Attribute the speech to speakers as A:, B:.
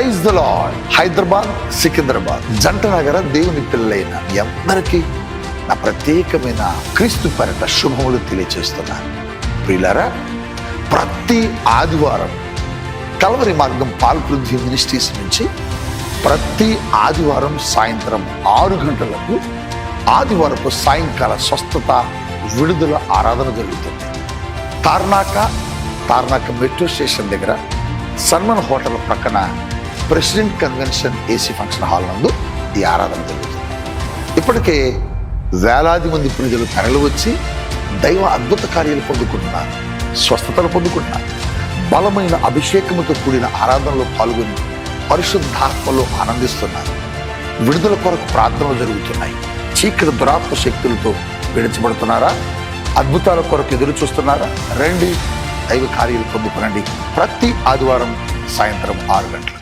A: Praise the lord. Hyderabad, Secunderabad జంట నగర దేవుని పిల్లలైన మీ అందరికీ నా ప్రత్యేకమైన క్రీస్తు పేరట శుభములు తెలియజేస్తున్నాను. ప్రియులారా, ప్రతి ఆదివారం కల్వరి మార్గం పాల్పృథ్వీ మినిస్ట్రీస్ నుంచి ప్రతి ఆదివారం సాయంత్రం 6 గంటలకు ఆదివారపు సాయంకాల స్వస్థత విడుదల ఆరాధన జరుగుతుంది. తార్నాక మెట్రో స్టేషన్ దగ్గర సన్మన్ హోటల్ ప్రక్కన president convention AC function hall నందు ఈ ఆరాధన జరుగుతుంది. ఇప్పటికే వేలాది మంది ప్రజలు తరలి వచ్చి దైవ అద్భుత కార్యాలు పొందుకుంటున్నారు, స్వస్థతలు పొందుకుంటున్నారు. బలమైన అభిషేకముతో కూడిన ఆరాధనలో పాల్గొని పరిశుద్ధాత్మలో ఆనందిస్తున్నారు. విడుదల కొరకు ప్రార్థనలు జరుగుతున్నాయి. చీకటి దురాత్మ శక్తులతో విడిచబడుతున్నారా? అద్భుతాల కొరకు ఎదురు చూస్తున్నారా? రండి, దైవ కార్యాలు పొందుకునండి. ప్రతి ఆదివారం సాయంత్రం 6 గంటలకు.